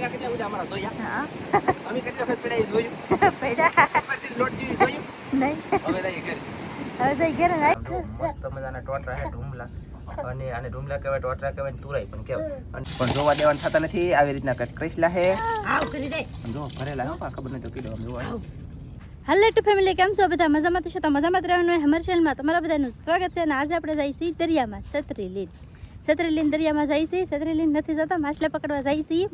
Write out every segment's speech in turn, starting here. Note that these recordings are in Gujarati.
કેટલા બધા અમારા જોયા હા અમે કેટલા વખત પડાઈ જોયું પૈડા પરથી લોટ જેવી જોયું નહીં હવે લઈ ઘરે હવે જઈ ઘરે મસ્ત મજાના ટોટરા છે ઢુમલા અને આને ઢુમલા કહેવાય ટોટરા કહેવાય ને તુરાઈ પણ કહેવાય પણ જોવા દેવાના થતા નથી આવી રીતના કંઈક ક્રિસલા છે આવ કરી દે જો ભરેલા હો ખબર નહીં તો કીધો આમ જોવા હેલો ટુ ફેમિલી કેમ છો બધા મજામાં છો તો મજામાં રહેવાનું હોય હમર ચેનલમાં તમારા બધાનું સ્વાગત છે અને આજે આપણે જઈએ છીએ દરિયામાં છત્રીલીન દરિયામાં જઈએ છીએ છત્રીલીન નથી જતા માછલા પકડવા જઈએ છીએ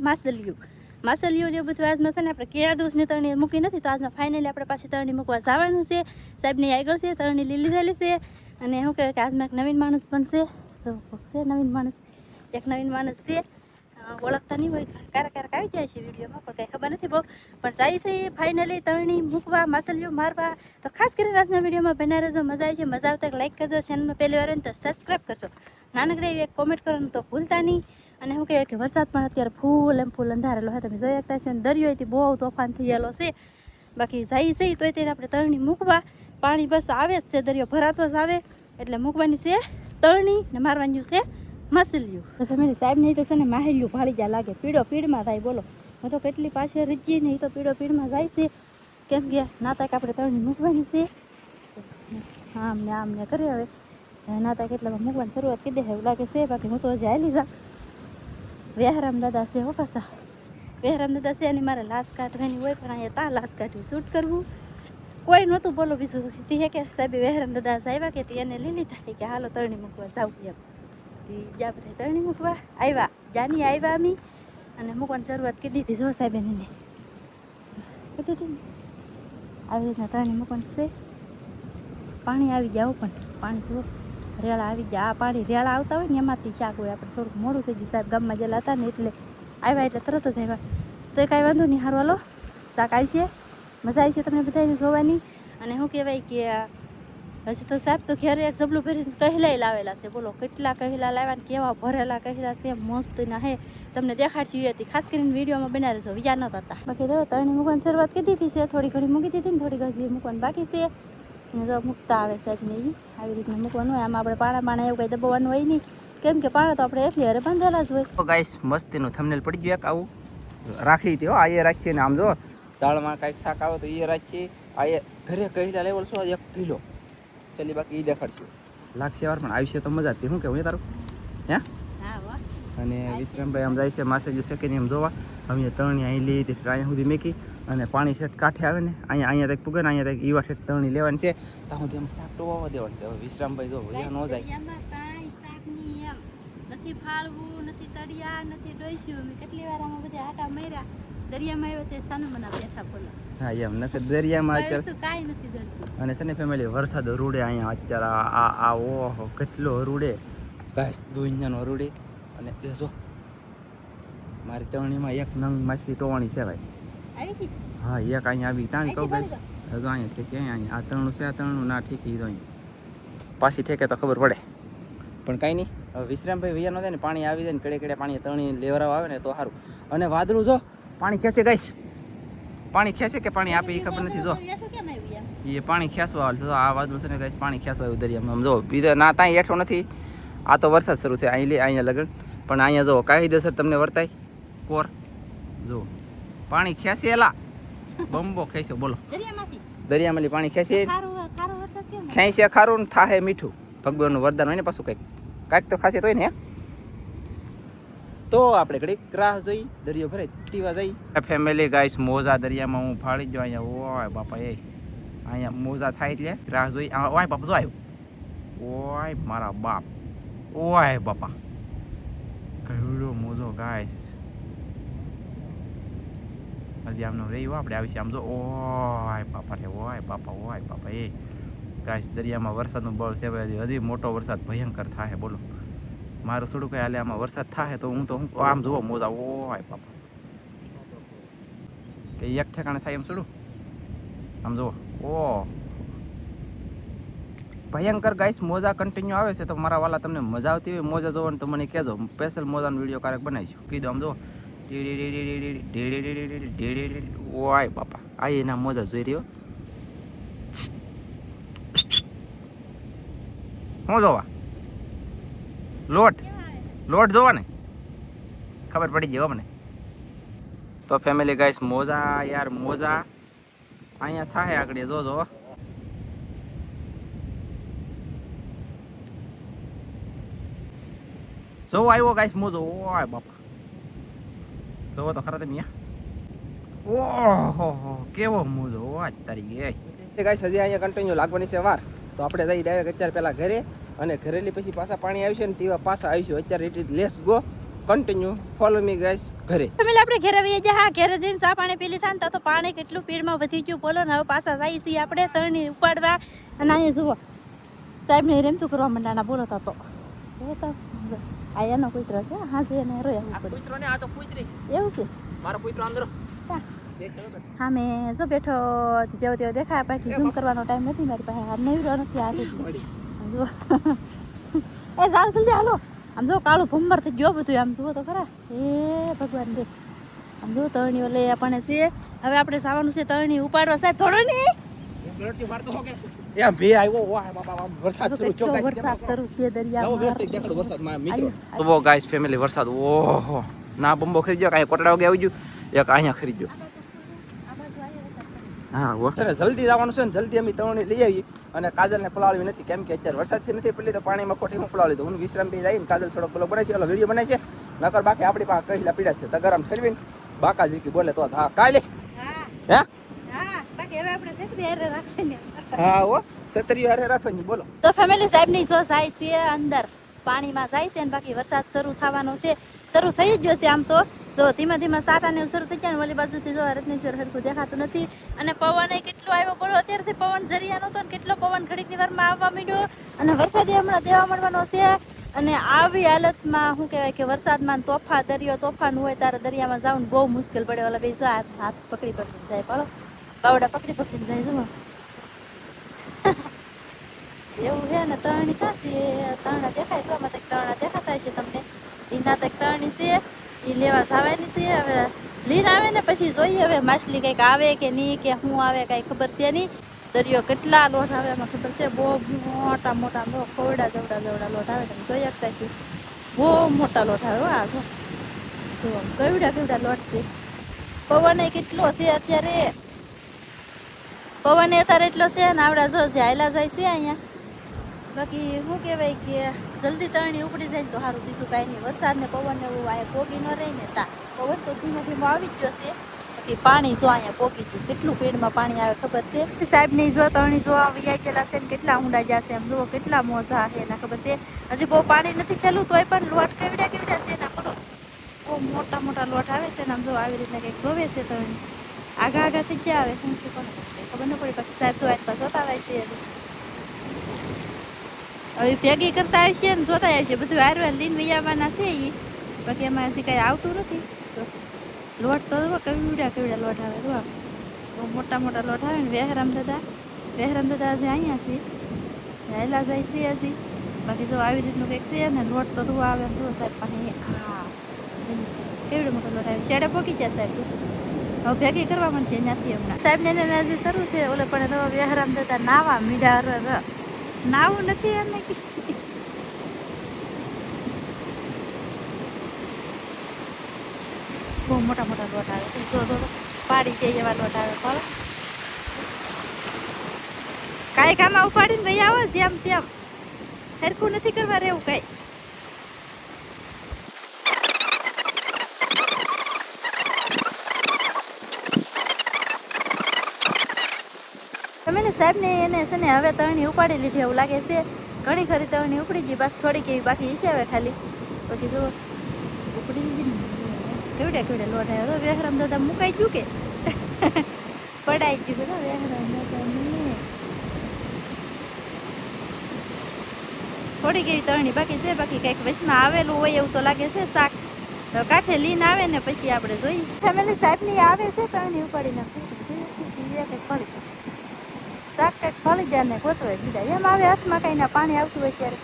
માછલીઓ ને બધું આજમાં છે ને આપણે કેળા દોષની તરણી મૂકી નથી તો આજમાં ફાઇનલી આપણે પાછી તરણી મૂકવા જવાનું છે સાહેબની આગળ છે તરણી લીલી થયેલી છે અને શું કહેવાય કે આજમાં એક નવીન માણસ પણ છે નવીન માણસ છે ઓળખતા નહીં હોય ક્યારેક આવી જાય છે વિડીયોમાં પણ કંઈ ખબર નથી બહુ પણ જાય છે ફાઇનલી તરણી મૂકવા માછલીઓ મારવા તો ખાસ કરીને આજના વિડીયોમાં બના રહેજો મજા આવી છે મજા આવતા લાઈક કરજો ચેનલમાં પહેલી વાર હોય ને તો સબસ્ક્રાઈબ કરજો નાનકડી એવી એક કોમેન્ટ કરવાનું તો ભૂલતા નહીં અને શું કહેવાય કે વરસાદ પણ અત્યારે ફૂલ અંધારેલો હોય તમે જોઈ શકતા છો અને દરિયોથી બહુ તોફાન થઈ ગયેલો છે બાકી જાય છે તોય તેને આપણે તરણી મૂકવા પાણી બસ આવે જ છે દરિયો ભરાતો જ આવે એટલે મૂકવાની છે તરણી ને મારવાની છે માછલીઓ તો ફેમિલી સાહેબ નહીં તો છે ને માહેલિયું ભાળી જા લાગે પીડમાં થાય બોલો હું તો કેટલી પાછળ રીજીએ નહીં તો પીડમાં જાય છે કેમ કે નાતાક આપણે તરણી મૂકવાની છે આમ ને કરી હવે નાતાક એટલામાં મૂકવાની શરૂઆત કરી દે એવું લાગે છે બાકી હું તો હજી હાલી જા વેહરામ દાદા છે હો પાછા વેહરામ દાદા છે એની મારે લાશ કાઢવાની હોય પણ અહીંયા લાશ કાઢવી શૂટ કરવું કોઈ નહોતું બોલો બીજું તે કે સાહેબે વેહરામ દાદા આવ્યા કે એને લીલી થાય કે હાલો તરણી મૂકવા જાવ એમ જ્યાં બધા તરણી મૂકવા આવ્યા જાની આવ્યા અમી અને મૂકવાની શરૂઆત કરી દીધી જો સાહેબ એને કરી દીધી ને આવી રીતના તરણી મૂકવાની છે પાણી આવી જાવ પણ પાણી જુઓ રેળા આવી ગયા આ પાણી રેળા આવતા હોય ને એમાંથી શાક હોય આપણે થોડુંક મોડું થઈ ગયું સાહેબ ગામમાં જેલા હતા ને એટલે આવ્યા એટલે તરત જ આવ્યા તો એ કાંઈ વાંધો નહીં હારું હાલો શાક આવી છે મજા આવી છે તમને બધાને જોવાની અને શું કહેવાય કે હજી તો સાહેબ તો ઘેરે એક જબલું ભરીને કહેલાય લાવેલા છે બોલો કેટલા કહેલા લાવ્યા ને કેવા ભરેલા કહેલા છે મસ્તના હે તમને દેખાડતી હતી ખાસ કરીને વિડીયોમાં બનાવી છો વિચાર નહોતા હતા બાકી તો તરણી મૂકવાની શરૂઆત કરી દીધી છે થોડી ઘણી મૂકી દીધી ને થોડી ઘણી મૂકવાની બાકી છે અને જો મૂકતા આવે સાહેબને એ આવી રીતના મૂકવાનું હોય આમાં આપણે પાણા એવું કંઈ દબાવવાનું હોય નહીં કેમ કે પાણા તો આપણે એટલી હારે બાંધેલા જ હોય ગાઈસ મસ્તીનું થંબનેલ પડી ગયું એક આવું રાખી હતી હો આ એ રાખીએ ને આમ જો સાળમાં કાંઈક શાક આવે તો એ રાખીએ આ એ ઘરે કહેલા લેવલ છો 1 કિલો ચલી બાકી એ દેખાડશે લાગશે વાર પણ આવશે તો મજા હતી શું કેવું તારું હે અને વિશ્રામભાઈ આમ જાય છે માસેજી શેકીને એમ જોવા અમે તરણી અહીં લીધી અહીંયા સુધી મેકી અને પાણી શેઠ કાંઠે આવે ને અહીંયા તક પૂગે ને અહીંયા તક ઈવા શેઠ તરણી લેવાની છે ત્યાં સુધી એમ શાક ટોવા દેવાનું છે હવે વિશ્રામભાઈ જો અહીંયા ન જાય નથી ફાળવું નથી તળિયા નથી ડોસ્યું અમે કેટલી વાર આમાં બધા આટા માર્યા દરિયામાં આવ્યો તે સાનું મના બેઠા બોલો હા એમ નથી દરિયામાં અત્યારે કાંઈ નથી જડતું અને છે ને ફેમિલી વરસાદ રૂડે અહીંયા અત્યારે આ ઓહો કેટલો રૂડે ઘાસ દુનિયાનો રૂડે અને એ જો મારી તરણીમાં એક નંગ માછલી ટોવાણી છે ભાઈ હા એક અહીંયા આવી ત્યાં કહું ગઈશ હજુ અહીંયા ઠેકે અહીંયા આ તરણું છે આ તરણું ના ઠેકી તો અહીંયા પાછી ઠેકે તો ખબર પડે પણ કાંઈ નહીં હવે વિશ્રામભાઈ વૈયા ન થાય ને પાણી આવી જાય ને કડે પાણી તરણી લેવરાવા આવે ને તો સારું અને વાદળું જો પાણી ખેંચે ગઈશ પાણી ખેંચે કે પાણી આપે એ ખબર નથી જો એ પાણી ખેંચવા આવે તો આ વાદળું છે ને ગઈશ પાણી ખેંચવા આવ્યું દરિયામાં આમ જો બીજા ના ત્યાં હેઠો નથી આ તો વરસાદ શરૂ છે અહીંયા લગન પણ અહીંયા જો કાયદેસર તમને વર્તાય કોર જો પાણી ખેંચેલા બંબો ખેંચ્યો બોલો દરિયામાંથી પાણી ખેંચે ખારું ને થાહે મીઠું ભગવાનનું વરદાન હોય ને પાછું કાંઈક તો ખાસિયત હોય ને તો આપણે ઘડીક રાહ જોઈ દરિયો ભરે પીવા જઈ ફેમિલી ગાઈસ મોજા દરિયામાં હું ફાળી ગયો અહીંયા ઓય બાપા એ અહીંયા મોજા થાય એટલે રાહ જોઈ ઓય બાપા જો આવ્યો ઓય મારા બાપ ઓય બાપા કહેડો મોજો ગાઈસ હજી આમનો રહી આપણે આવી છે આમ જો ઓય બાપા રે ઓય બાપા એ ગાઈસ દરિયામાં વરસાદનું બળ છે હજી મોટો વરસાદ ભયંકર થાય બોલો મારું થોડું કંઈ હાલે આમાં વરસાદ થાય તો હું આમ જોવો મોજા ઓય બાપા કે એક ઠેકાણે થાય એમ થોડું આમ જુઓ ઓ ભયંકર ગાઈસ મોજા કન્ટિન્યુ આવે છે તો મારા વાલા તમને મજા આવતી હોય મોજા જોવાની તો મને કહેજો સ્પેશિયલ મોજાનો વિડીયો ક્યારેક બનાવીશું કીધું આમ જુઓ ઓય બાપા આ એના મોજા જોઈ રહ્યો શું જોવા લોટ જોવા ને ખબર પડી ગઈ મને તો ફેમિલી ગાઈસ મોજા યાર મોજા અહીંયા થાય આગળ જોજો જો આવ્યો ગાઈસ મોજો ઓય બાપા જોવો તો ખરા તમે ઓહો કેવો મોજો ઓય તારી એ ગાઈસ હજી અહીંયા કન્ટિન્યુ લાગવાની છે વાર તો આપણે જઈ ડાયરેક્ટ અત્યારે પહેલા ઘરે અને ઘરેલી પછી પાછા પાણી આવશે ને તેવા પાછા આવીશું અત્યારે it is let's go continue follow me guys ઘરે ફેમિલી આપણે ઘરે આવીએ છીએ હા ઘરે જઈને ચા પાણી પી લીધા તો પાણી કેટલું પીડમાં વધી ગયું બોલો ને હવે પાછા જઈએ છીએ આપણે તરણી ઉપાડવા અને અહીંયા જુઓ સાહેબ ને રેમતું કરવા માંડાના બોલો તો આ એનો કૂતરો છે હા છે એને રોયા કૂતરો ને આ તો કૂતરી એવું છે મારો કૂતરો અંદર હા મેં જો બેઠો જેવો તેવો દેખાય બાકી ઝૂમ કરવાનો ટાઈમ નથી મારી પાસે આ નવરો નથી આ જુઓ એ સારું જલ્દી હાલો આમ જો કાળું ભમર થઈ ગયો બધું આમ જુઓ તો ખરા એ ભગવાન રે આમ જો તરણીઓ લઈ આપણને છે હવે આપણે જવાનું છે તરણી ઉપાડવા સાહેબ થોડો નહીં એમ ભે આવ્યો વાહ બાબા વરસાદ શરૂ છો ગાઈસ વરસાદ શરૂ છે દરિયામાં લાવો વ્યવસ્થિત દેખાડો વરસાદ માં મિત્રો તો ગાઈસ ફેમિલી વરસાદ ઓહો ના બંબો ખરી ગયો કાંઈ કોટડા વગે આવી ગયું એક અહીંયા ખરી ગયો હા વરસાદ જલ્દી જવાનું છે ને જલ્દી અમે તરણી લઈ આવી અને કાજલને પલાળવી નથી કેમ કે અત્યારે વરસાદથી નથી પડી તો પાણીમાં ખોટી હું પલાળી દઉં હું વિશ્રામ બી જઈને કાજલ થોડોક પેલો બનાવી છે ઓલો વિડીયો બનાવી છે નકર બાકી આપણી પાસે કહીલા પીડા છે તગરમ ઠેલવીને બાકા જીકી બોલે તો હા કાલે હે બાકી હવે આપણે છેતરી હારે રાખીને હા હો છત્રી હારે રાખવાની બોલો તો ફેમિલી સાહેબની જો જાય છે અંદર પાણીમાં જાય છે અને બાકી વરસાદ શરૂ થવાનો છે શરૂ થઈ જ ગયો છે આમ તો જો ધીમે ધીમે સાટાને શરૂ થઈ ગયા ને ઓલી બાજુથી જો રત્નેશ્વર હરખું દેખાતું નથી અને પવન કેટલો આવ્યો બોલો અત્યારથી પવન ઝરિયાનો હતો ને કેટલો પવન ઘડીકની વારમાં આવવા માંડ્યો અને વરસાદ હમણાં દેવા મળવાનો છે અને આવી હાલતમાં શું કહેવાય કે વરસાદમાં તોફાન હોય ત્યારે દરિયામાં જવું બહુ મુશ્કેલ પડે ઓલા બે હાથ પકડી જાય પાડો બાવડા પકડીને જાય જુઓ એવું છે ને તરણી થશે તરણા દેખાય તો આમાં તરણા દેખાતા છે તમને એના તક તરણી છે એ લેવા જવાની છે હવે લીન આવે ને પછી જોઈએ હવે માછલી કંઈક આવે કે નહીં કે શું આવે કાંઈ ખબર છે નહીં દરિયો કેટલા લોટ આવે એમાં ખબર છે બહુ મોટા મોટા ખોવડા જવડા લોટ આવે તમે જોઈ શકતા છીએ બહુ મોટા લોટ આવે આ જો કેવડા લોટ છે પવન કેટલો છે અત્યારે પવન અત્યારે એટલો છે ને આવડા જો છે હાયલા જાય છે અહીંયા બાકી શું કહેવાય કે જલ્દી તરણી ઉપડી જાય ને તો સારું બીજું કાંઈ નહીં વરસાદ ને પવન ને એવું અહીંયા પોગી ન રહી ને તા પવન તો ધીમે ધીમે આવી જ જશે બાકી પાણી જો અહીંયા પોગી ગયું કેટલું પેડમાં પાણી આવે ખબર છે સાહેબની જો તરણી જો આવી ગયેલા છે ને કેટલા ઊંડા જશે એમ જુઓ કેટલા મોજા છે એના ખબર છે હજી બહુ પાણી નથી ચાલુ તોય પણ લોટ કેવડા છે એના પર બહુ મોટા મોટા લોટ આવે છે ને આમ જો આવી રીતના કંઈક જોવે છે તરણી આગા થઈ ગયા આવે શું છે કોને ખબર ન પડી પછી સાહેબ તો આટલા જોતા આવે છે હવે ભેગી કરતા આવે છે ને જોતા આવે છે બધું હારવાર લઈને વૈયાવાના છે એ બાકી એમાં હજી કાંઈ આવતું નથી લોટ તો કેવડા લોટ આવે તો બહુ મોટા મોટા લોટ આવે ને વેહરામ દાદા હજી અહીંયા છે હેલા જાય છે હજી બાકી જો આવી રીતનું કંઈક છે ને લોટ તો ધોવા આવે ને સાહેબ પાસે હા કેવડો મોટો લોટ આવે શેડે પોકી જાય સાહેબ હવે ભેગી કરવા પણ છે ત્યાંથી હમણાં સાહેબ ને હજી શરૂ છે ઓલે પણ વેહરામ દાદા નાવા મીડા નાવું નથી એમને બહુ મોટા મોટા લોટ આવે જો પાડી છે એવા લોટ આવે પણ કાંઈ કામાં ઉપાડીને ભાઈ આવો જેમ તેમ સરખું નથી કરવા રહેવું કાંઈ તમે સાહેબને એને છે ને હવે તરણી ઉપાડી લીધી એવું લાગે છે ઘણી ખરી તરણી ઉપડી ગઈ બસ થોડીક એવી બાકી છે હવે ખાલી પછી જો ઉપડી ગઈ કેવડે લોટ આવ્યો વેહરામ દાદા મુકાઈ ગયું કે પડાઈ ગયું બધા વેહરામ દાદા થોડીક એવી તરણી બાકી છે બાકી કંઈક વચમાં આવેલું હોય એવું તો લાગે છે શાક કાંઠે લીન આવે ને પછી આપણે જોઈએ ફેમિલી સાહેબની આવે છે તરણી ઉપાડીને કંઈક પડી શાક કંઈક ફળી જાય ને ગોતવાય બીજા એમ આવે હાથમાં કઈ ના પાણી આવતું હોય ત્યારે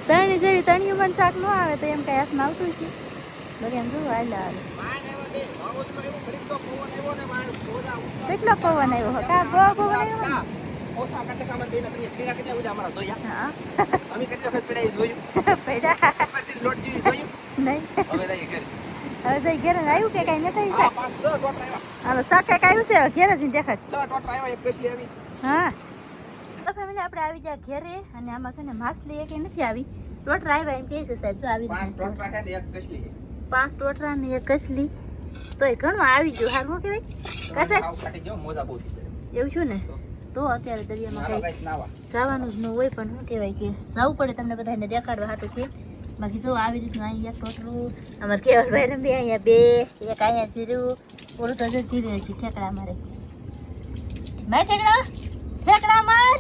તરણી જેવી તરણીયું શાક ન આવે તો એમ કઈ હાથમાં આવતું છે બધી એમ જોવું હાલ્યા આવે કેટલો પવન આવ્યો કા બહુ પવન આવ્યો નહીં હવે જઈ ઘેર આવ્યું કે કાંઈ નથી હા આવ્યું 5 6 ટોટલ આવ્યા હાલો શાક કાંઈક આવ્યું છે ઘેર જ દેખાડ 6 ટોટલ આવ્યા એક કસલી આવી હા તો ફેમિલી આપણે આવી જાય ઘેરે અને આમાં છે ને માછલી એક નથી આવી ટોટરા આવ્યા એમ કહે છે સાહેબ જો આવી 5 ટોટલ છે ને એક કસલી 5 ટોટરા ને એક કસલી તો એ ઘણું આવી ગયું હારું કહેવાય કસે આવ કાટી જો મોજા બહુ થઈ એવું છું ને તો અત્યારે દરિયામાં હાલો કઈ ગાઈસ નાવા જવાનું જ ન હોય પણ શું કહેવાય કે જવું પડે તમને બધાને દેખાડવા હાટું છે બાકી જો આવી રીતનું અહીંયા એક ટોટરું અમારે કેવલભાઈ ને બે અહીંયા બે એક અહીંયા જીરું ઓલું તો જો જીરું છે ઠેકડા મારે માર ઠેકડા માર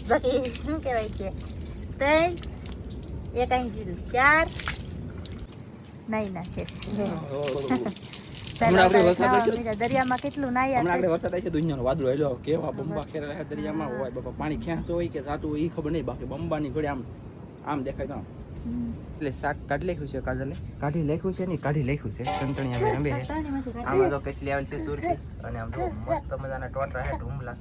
બાકી શું કહેવાય છે 3 એક અહીં જીરું 4 નહીં ના છે હમણાં આપણે વરસાદ પડ્યો. દરિયામાં કેટલું નાયા હમણાં છે આગળ વરસાદ થાય છે દુનિયાનો વાદળો હેલો કેવા બંબા કરેલા છે દરિયામાં હોય બાપા પાણી ખેંચતો હોય કે જાતું હોય એ ખબર નહીં બાકી બંબાની ઘોડે આમ દેખાય તો આમ એટલે શાક કાઢી લખ્યું છે કાજલે કાઢી લખ્યું છે ને કાઢી લખ્યું છે સંતણિયા રંબે છે આમાં તો કસલી આવેલ છે સુરતી અને આમ જો મસ્ત મજાના ટોટરા છે ઢુમલા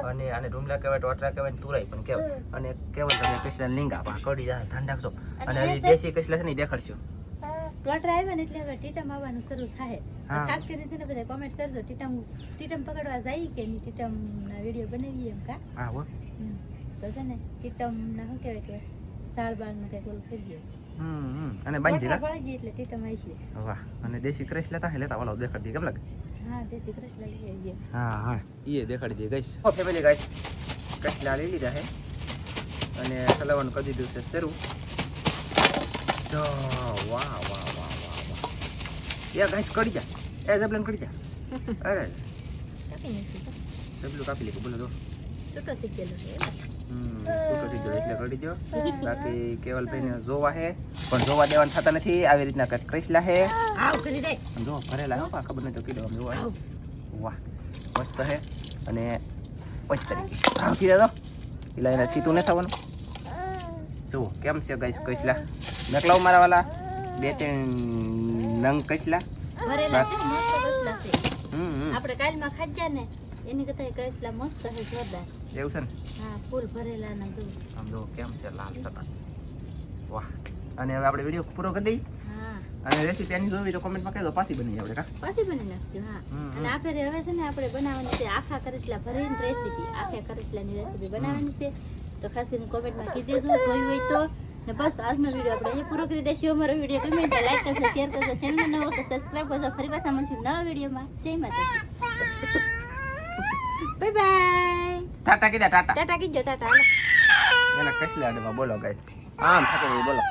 અને આને ઢુમલા કહેવાય ટોટરા કહેવાય ને તુરાઈ પણ કહેવાય અને કહેવાય તમે કસલા લીંગા પા કડી જાય ધ્યાન રાખશો અને હજી દેશી કસલા છે ને ઈ દેખાડશું ટોટરા આવ્યા ને એટલે હવે ટીટમ આવવાનું શરૂ થાય હા. ખાસ કરીને છે ને બધા કોમેન્ટ કરજો ટીટમ પકડવા જાય કે નહીં ટીટમ ના વિડીયો બનાવીએ એમ કા હા હો તો છે ને ટીટમ ના શું કહેવાય કે સાળ બાળ નું કઈક ઓલું થઈ ગયું અને બાંધી ટોટરા પડી ગઈ એટલે ટીટમ આવી છે વાહ અને દેશી ક્રેશ લેતા હે લેતા વાળો દેખાડી દે કેમ લાગે હા દેશી કૃષ્ણ લઈ આવીએ હા હા એ દેખાડી દે ગાઈસ ફેમિલી ગાઈસ કસલા લઈ લીધા હે અને હલાવવાનું કરી દીધું છે શરૂ જો વાહ વાહ વાહ વાહ વાહ એ ગાઈસ કરી જા એ જબલન કરી જા અરે કાપી નાખ્યું સબલું કાપી લીધું બોલો તો છૂટો થઈ ગયેલો છે શું કરી દો એટલે કરી દો બાકી કેવલભાઈને જોવા હે પણ જોવા દેવાના થતા નથી આવી રીતના કંઈક ક્રેશલા હે આવ કરી દે જો ભરેલા હો ખબર નહીં તો કીધો આમ જોવા વાહ મસ્ત હે અને ઓય તરીકે આવ કીધા તો એટલે એને સીતું ન થવાનું જુઓ કેમ છે ગાઈસ કસલા નકલાવ મારા વાલા 2-3 નંગ કસલા ભરેલા છે મસ્ત કસલા છે હમ આપણે કાલમાં ખાધ્યા ને એની કરતા કસલા મસ્ત છે જોરદાર એવું છે ને હા ફૂલ ભરેલા ના દૂધ આમ જો કેમ છે લાલ સટા વાહ અને હવે આપણે વિડીયો પૂરો કરી દઈએ હા અને રેસીપી આની જોવી તો કોમેન્ટમાં કહેજો પાછી બની આપણે કા પાછી બની નાખશું હા અને આ ફેરે હવે છે ને આપણે બનાવવાની છે આખા કરેસલા ભરીને રેસીપી આખા કરેસલાની રેસીપી બનાવવાની છે તો ખાસ કરીને કોમેન્ટમાં કીધી દેજો જોયું હોય તો ને બસ આજનો વિડીયો આપણે અહીંયા પૂરો કરી દઈશું અમારો વિડીયો ગમે તો લાઈક કરજો શેર કરજો ચેનલમાં નવો તો સબસ્ક્રાઈબ કરજો ફરી પાછા મળશું નવા વિડીયોમાં જય માતાજી બાય બાય ટાટા કીધા ટાટા ટાટા કીજો ટાટા હાલો એના કસલા બોલો ગાઈસ આમ થાકી બોલો